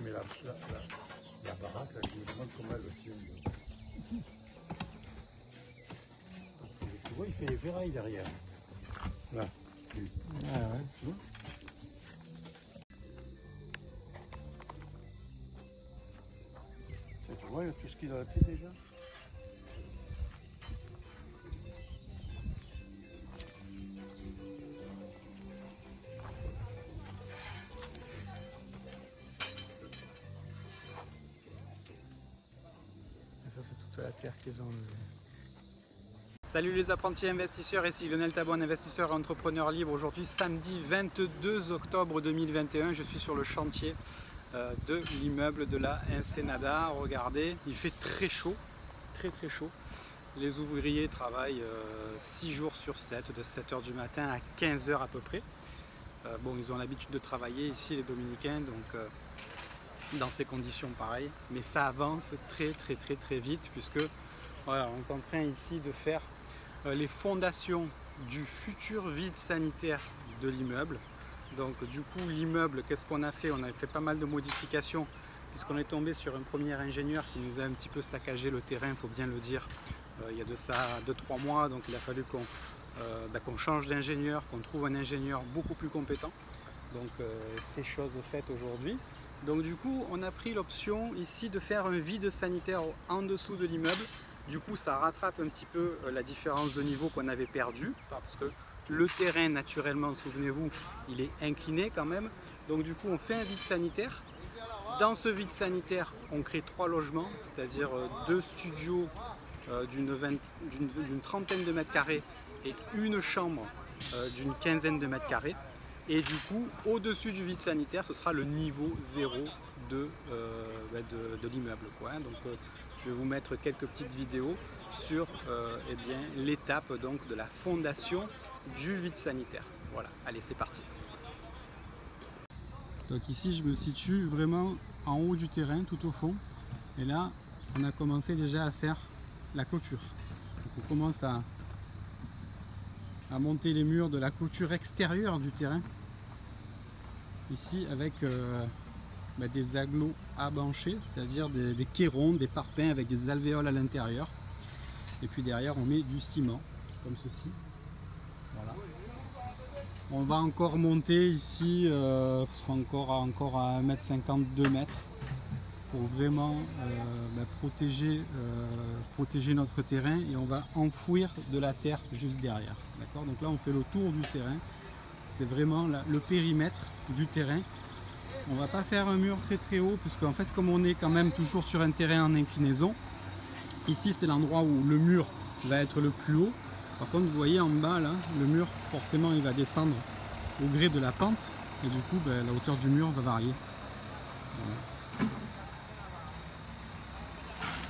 mais la baraque, je me demande comment elle tient. Tu vois, il fait les ferrailles derrière. Là. Ah ouais. Tu vois? Tu vois, il y a tout ce qu'il a fait déjà. Et ça, c'est toute la terre qu'ils ont enlevée. Salut les apprentis investisseurs, ici Lionel Tabon, investisseur et entrepreneur libre. Aujourd'hui, samedi 22 octobre 2021, je suis sur le chantier de l'immeuble de la Ensenada. Regardez, il fait très chaud, très chaud. Les ouvriers travaillent 6 jours sur 7, de 7 h du matin à 15 h à peu près. Bon, ils ont l'habitude de travailler ici, les Dominicains, donc dans ces conditions pareilles. Mais ça avance très vite, puisque voilà, on est en train ici de faire les fondations du futur vide sanitaire de l'immeuble. Donc du coup, l'immeuble, qu'est-ce qu'on a fait? On a fait pas mal de modifications, puisqu'on est tombé sur un premier ingénieur qui nous a un petit peu saccagé le terrain, il faut bien le dire, il y a de ça 2-3 mois. Donc il a fallu qu'on change d'ingénieur, qu'on trouve un ingénieur beaucoup plus compétent. Donc c'est chose faite aujourd'hui. Donc du coup, on a pris l'option ici de faire un vide sanitaire en dessous de l'immeuble. Du coup, ça rattrape un petit peu la différence de niveau qu'on avait perdue, parce que le terrain, naturellement, souvenez-vous, il est incliné quand même. Donc du coup, on fait un vide sanitaire. Dans ce vide sanitaire, on crée 3 logements, c'est-à-dire 2 studios d'une trentaine de mètres carrés et une chambre d'une quinzaine de mètres carrés. Et du coup, au-dessus du vide sanitaire, ce sera le niveau 0 de l'immeuble. Donc, je vais vous mettre quelques petites vidéos sur l'étape de la fondation du vide sanitaire. Voilà, allez, c'est parti. Donc ici, je me situe vraiment en haut du terrain, tout au fond. Et là, on a commencé déjà à faire la clôture. Donc, on commence à monter les murs de la clôture extérieure du terrain. Ici, avec des agglos abanchés, c'est-à-dire des cairons, des parpaings avec des alvéoles à l'intérieur. Et puis derrière, on met du ciment, comme ceci. Voilà. On va encore monter ici, encore à 1,50 m, 2 m, pour vraiment protéger notre terrain, et on va enfouir de la terre juste derrière. D'accord? Donc là, on fait le tour du terrain. C'est vraiment le périmètre du terrain. On va pas faire un mur très haut, puisque en fait, comme on est quand même toujours sur un terrain en inclinaison, ici c'est l'endroit où le mur va être le plus haut. Par contre, vous voyez en bas là, le mur forcément il va descendre au gré de la pente, et du coup la hauteur du mur va varier.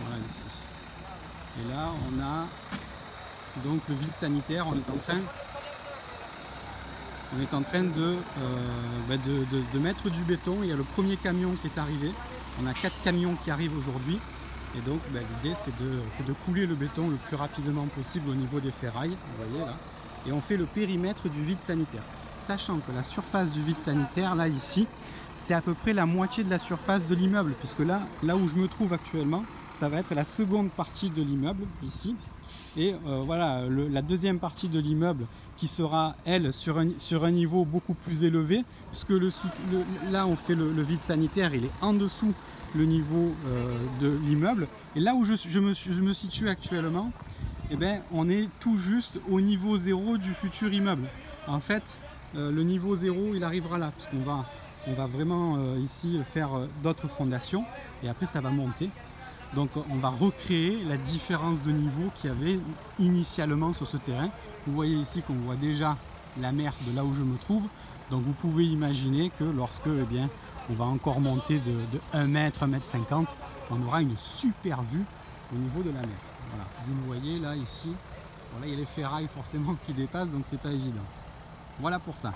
Voilà ici. Et là on a donc le vide sanitaire. On est en train de mettre du béton. Il y a le premier camion qui est arrivé. On a 4 camions qui arrivent aujourd'hui. Et donc l'idée c'est de couler le béton le plus rapidement possible au niveau des ferrailles. Vous voyez là. Et on fait le périmètre du vide sanitaire. Sachant que la surface du vide sanitaire, là ici, c'est à peu près la moitié de la surface de l'immeuble. Puisque là où je me trouve actuellement, ça va être la seconde partie de l'immeuble, ici. Et voilà, la deuxième partie de l'immeuble qui sera, elle, sur un niveau beaucoup plus élevé, puisque là on fait le vide sanitaire, il est en dessous le niveau de l'immeuble. Et là où je me situe actuellement, on est tout juste au niveau 0 du futur immeuble. En fait, le niveau 0, il arrivera là, puisqu'on va vraiment ici faire d'autres fondations, et après ça va monter. Donc on va recréer la différence de niveau qu'il y avait initialement sur ce terrain. Vous voyez ici qu'on voit déjà la mer de là où je me trouve. Donc vous pouvez imaginer que lorsque on va encore monter de 1 m, 1,50 m, on aura une super vue au niveau de la mer. Voilà. Vous le voyez là ici, voilà, il y a les ferrailles forcément qui dépassent, donc c'est pas évident. Voilà pour ça.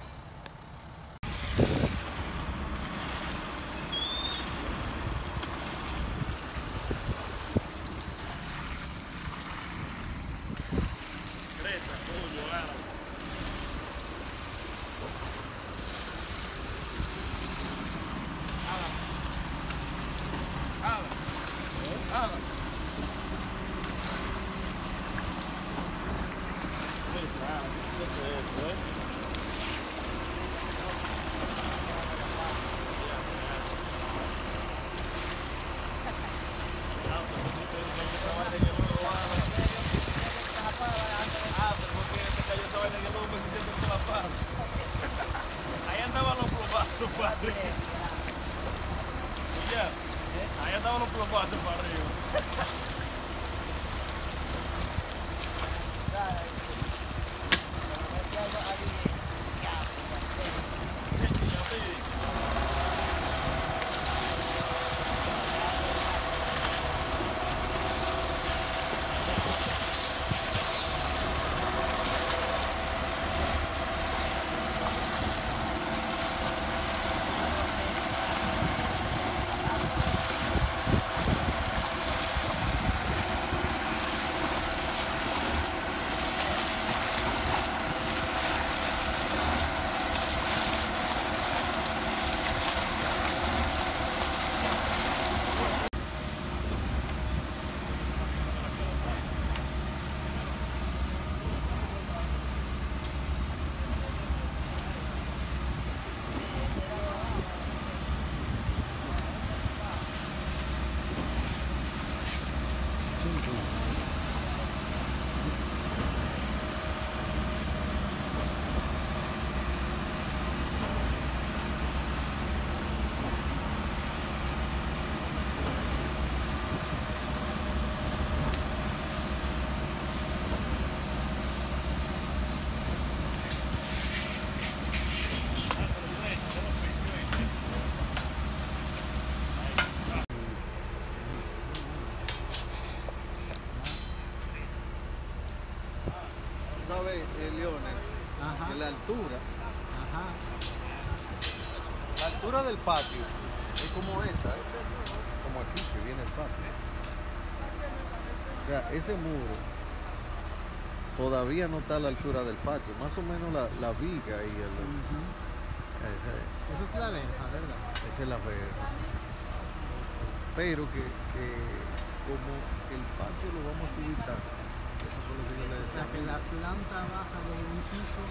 Ahí andaban los plomazos para arriba. Ya, ahí andaban los plomazos para arriba. ¿Sabes, Leones? Ajá. Que la altura Ajá. del patio es como esta, como aquí que viene el patio. O sea, ese muro todavía no está a la altura del patio, más o menos la viga y el... Eso es la verja, ¿verdad? Esa es la verja. Pero que como el patio lo vamos a subir tanto, eso fue lo que yo le O sea, decía. que la planta baja de un piso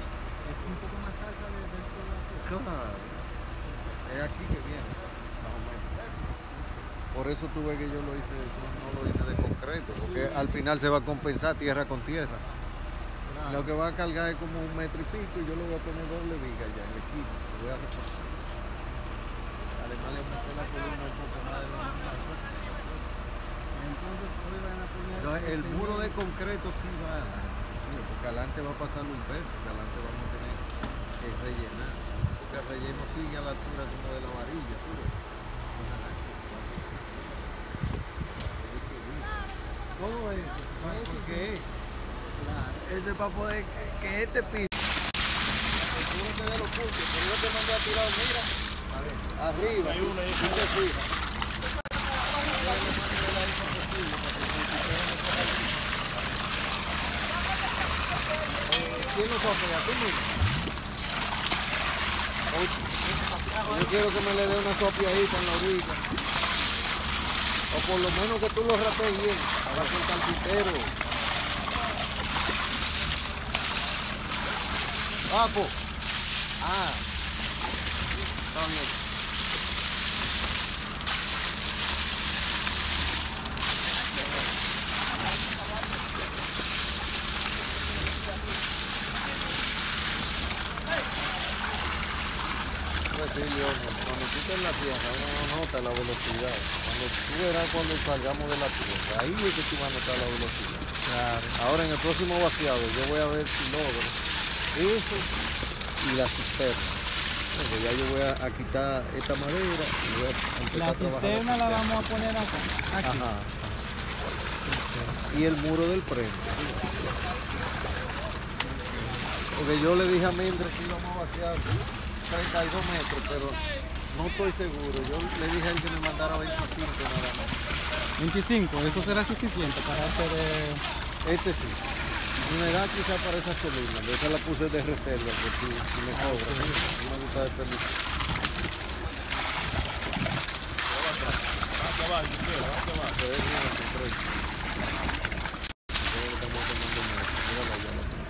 es un poco más alta del suelo de arriba. Claro, es aquí que viene, más o menos. Por eso tuve que yo no lo hice de concreto, porque al final se va a compensar tierra con tierra. Claro. Lo que va a cargar es como 1 metro y pico y yo le voy a poner doble viga ya en el equipo, lo voy a reforzar. Además le aumenté la columna un poco más de lo normal. Entonces hoy van a poner... No, el muro de concreto sí va, porque adelante va a pasar un verso, que adelante vamos a tener que rellenar, porque el relleno sigue a la altura como de la varilla, ¿tú ves? Todo eso, porque ese para poder que este piso, tú no te des los puntos, pero yo te mandé a tirar, mira, arriba, Hay uno ahí. tú te fijas. ¿Quién lo sopla? ¿Tú mismo? Yo quiero que me le dé una sopiadita en la orilla. O por lo menos que tú lo rapees bien, para que el carpintero. Papo. Ah. Está bien. Pues sí, León, cuando tú estás en la tierra, uno no nota la velocidad. Tú verás cuando salgamos de la tierra, ahí es que tú vas a notar la velocidad. Claro. Ahora en el próximo vaciado yo voy a ver si logro eso y la cisterna. Porque ya yo voy a quitar esta madera y voy a empezar La a trabajar. cisterna la vamos a poner acá. Aquí. Ajá. Y el muro del frente. Porque yo le dije a Mildred que íbamos a vaciar 32 metros, pero no estoy seguro. Yo le dije a él que me mandara 25 nada más. 25, eso será suficiente para hacer... Este sí. Me da quizá para esa columna, de esa la puse de reserva, porque si me cobra. No me gusta desperdiciar. Hacia abajo, hacia abajo. Se ve bien el concreto. Yo le estamos tomando mucho. Mírala allá, la tengo.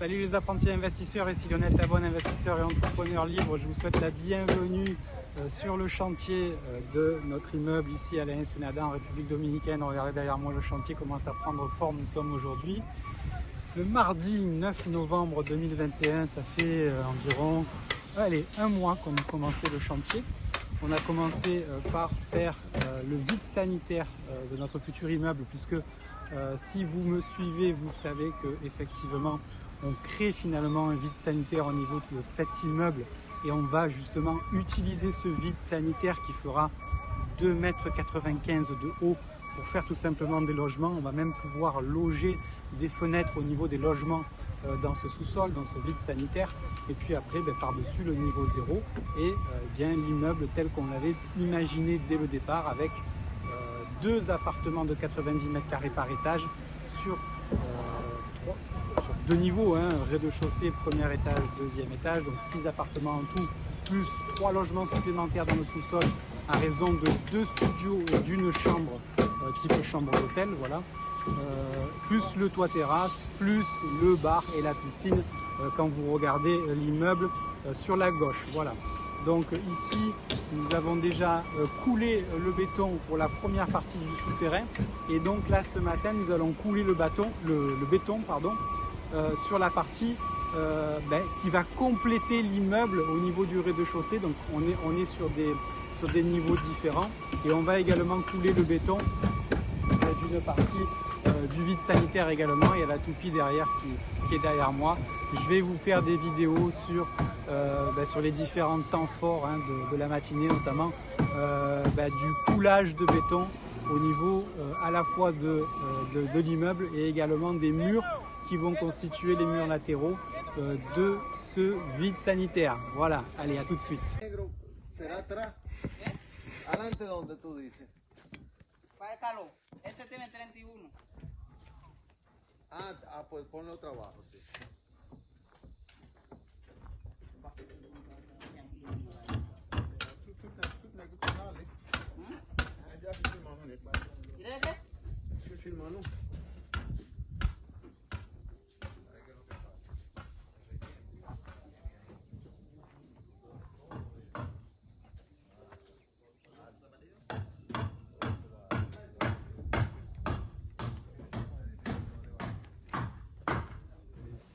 Salut les apprentis investisseurs, ici Lionel Tabonne, investisseur et entrepreneur libre. Je vous souhaite la bienvenue sur le chantier de notre immeuble ici à la Ensenada en République Dominicaine. Regardez derrière moi, le chantier commence à prendre forme. Nous sommes aujourd'hui le mardi 9 novembre 2021. Ça fait environ un mois qu'on a commencé le chantier. On a commencé par faire le vide sanitaire de notre futur immeuble, puisque si vous me suivez, vous savez que effectivement on crée finalement un vide sanitaire au niveau de cet immeuble et on va justement utiliser ce vide sanitaire qui fera 2,95 m de haut pour faire tout simplement des logements. On va même pouvoir loger des fenêtres au niveau des logements dans ce sous-sol, dans ce vide sanitaire, et puis après par-dessus le niveau 0 et bien l'immeuble tel qu'on l'avait imaginé dès le départ, avec 2 appartements de 90 m² par étage sur 2 niveaux, rez-de-chaussée, premier étage, deuxième étage, donc 6 appartements en tout, plus 3 logements supplémentaires dans le sous-sol à raison de 2 studios et d'une chambre, type chambre d'hôtel, voilà, plus le toit terrasse, plus le bar et la piscine quand vous regardez l'immeuble sur la gauche, voilà. Donc ici, nous avons déjà coulé le béton pour la première partie du souterrain, et donc là ce matin nous allons couler le béton sur la partie qui va compléter l'immeuble au niveau du rez-de-chaussée. Donc on est sur des niveaux différents, et on va également couler le béton d'une partie du vide sanitaire également. Il y a la toupie derrière qui est derrière moi. Je vais vous faire des vidéos sur les différents temps forts de la matinée, notamment du coulage de béton au niveau à la fois de l'immeuble et également des murs qui vont constituer les murs latéraux de ce vide sanitaire. Voilà, allez, à tout de suite. Ese tiene 31. Pues ponlo otra abajo, sí.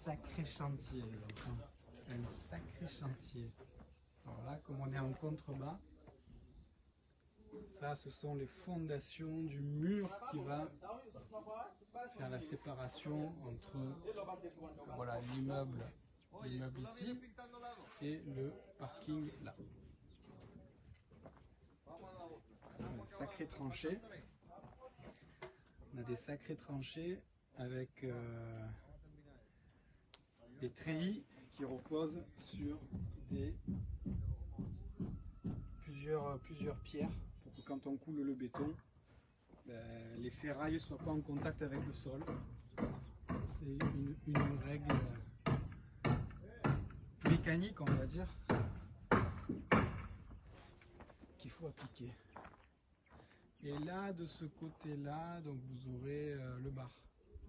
Sacré chantier, les enfants. Un sacré chantier. Alors là, comme on est en contrebas, ça, ce sont les fondations du mur qui va faire la séparation entre l'immeuble ici et le parking là. Des sacrés tranchées. On a des sacrés tranchées avec des treillis qui reposent sur plusieurs pierres pour que quand on coule le béton, les ferrailles ne soient pas en contact avec le sol. C'est une règle mécanique, on va dire, qu'il faut appliquer. Et là, de ce côté-là, donc vous aurez le bar.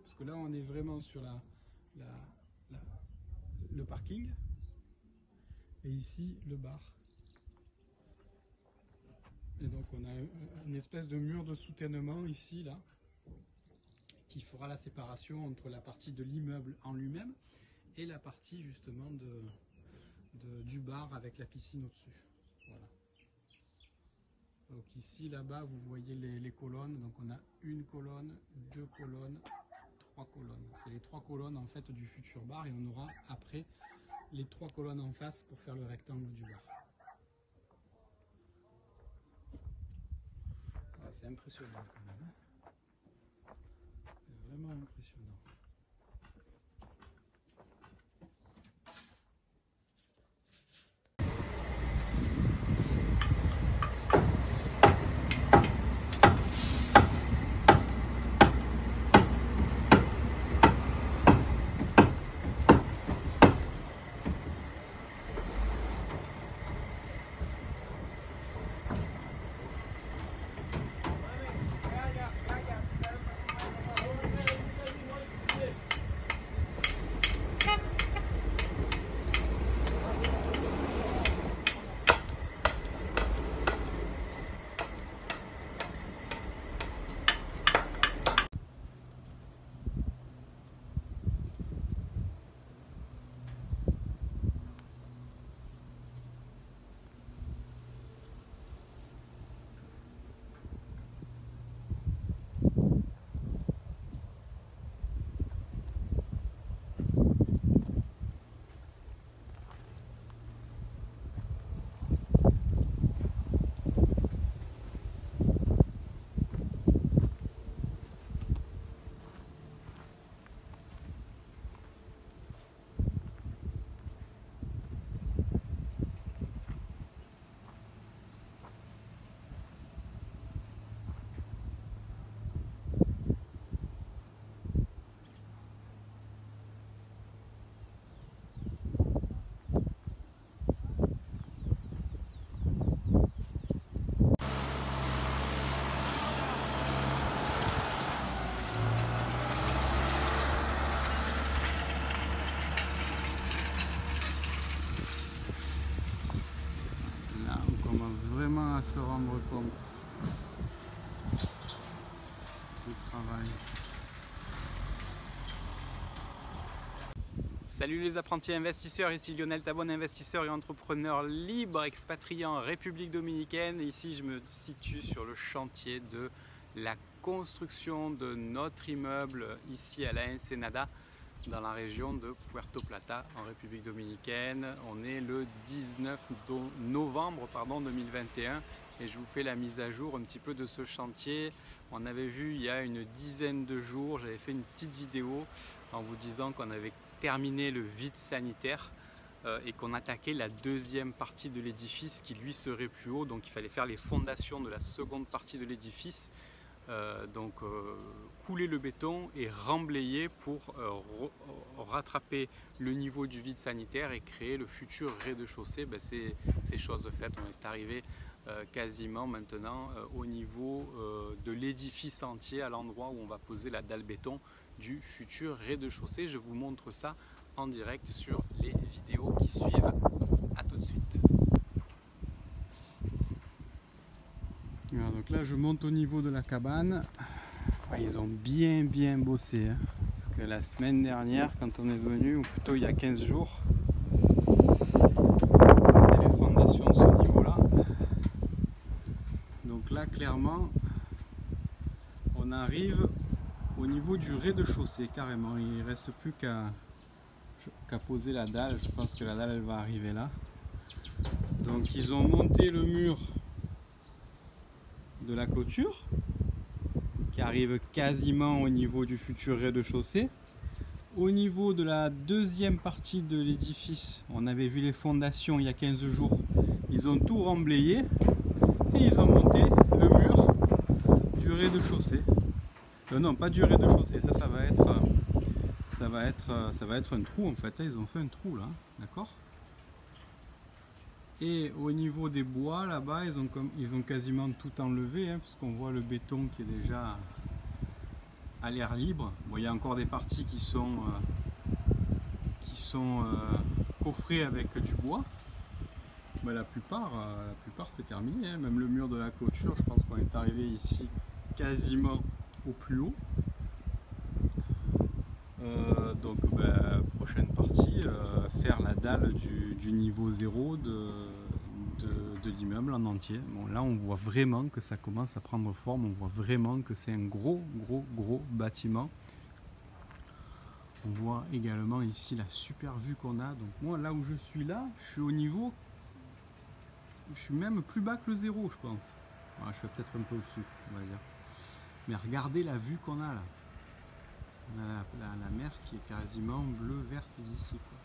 parce que là on est vraiment sur le parking, et ici le bar. Et donc on a une espèce de mur de soutènement ici, là, qui fera la séparation entre la partie de l'immeuble en lui-même et la partie justement du bar avec la piscine au-dessus. Voilà. Donc ici, là-bas, vous voyez les colonnes. Donc on a une colonne, deux colonnes, trois colonnes. C'est les trois colonnes en fait du futur bar, et on aura après les trois colonnes en face pour faire le rectangle du bar. Ah, c'est impressionnant quand même. C'est vraiment impressionnant. Vraiment à se rendre compte du travail. Salut les apprentis investisseurs, ici Lionel Tabon, investisseur et entrepreneur libre expatrié en République Dominicaine. Ici je me situe sur le chantier de la construction de notre immeuble ici à la Ensenada, dans la région de Puerto Plata en République Dominicaine. On est le 19 novembre 2021 et je vous fais la mise à jour un petit peu de ce chantier. On avait vu il y a une dizaine de jours, j'avais fait une petite vidéo en vous disant qu'on avait terminé le vide sanitaire et qu'on attaquait la deuxième partie de l'édifice qui lui serait plus haut, donc il fallait faire les fondations de la seconde partie de l'édifice. Couler le béton et remblayer pour rattraper le niveau du vide sanitaire et créer le futur rez-de-chaussée. C'est chose faite, on est arrivé quasiment maintenant au niveau de l'édifice entier, à l'endroit où on va poser la dalle béton du futur rez-de-chaussée. Je vous montre ça en direct sur les vidéos qui suivent. À tout de suite. Voilà, donc là je monte au niveau de la cabane. Ouais, ils ont bien bossé, hein, parce que la semaine dernière quand on est venu, ou plutôt il y a 15 jours, on faisait les fondations de ce niveau là. Donc là clairement on arrive au niveau du rez-de-chaussée carrément. Il ne reste plus qu'à poser la dalle. Je pense que la dalle elle va arriver là. Donc ils ont monté le mur de la clôture qui arrive quasiment au niveau du futur rez-de-chaussée. Au niveau de la deuxième partie de l'édifice, on avait vu les fondations il y a 15 jours, ils ont tout remblayé et ils ont monté le mur du rez-de-chaussée. Non, pas du rez-de-chaussée, ça va être un trou en fait, ils ont fait un trou là, d'accord. Et au niveau des bois, là-bas, ils ont quasiment tout enlevé, hein, puisqu'on voit le béton qui est déjà à l'air libre. Bon, il y a encore des parties qui sont coffrées avec du bois. Mais la plupart c'est terminé, hein. Même le mur de la clôture, je pense qu'on est arrivé ici quasiment au plus haut. Donc prochaine partie, faire la dalle du niveau 0 de l'immeuble en entier. Bon, là on voit vraiment que ça commence à prendre forme, on voit vraiment que c'est un gros bâtiment. On voit également ici la super vue qu'on a. Donc moi là où je suis là, je suis au niveau, je suis même plus bas que le 0 je pense. Voilà, je suis peut-être un peu au-dessus, on va dire. Mais regardez la vue qu'on a là. On a la mer qui est quasiment bleu-verte d'ici, quoi.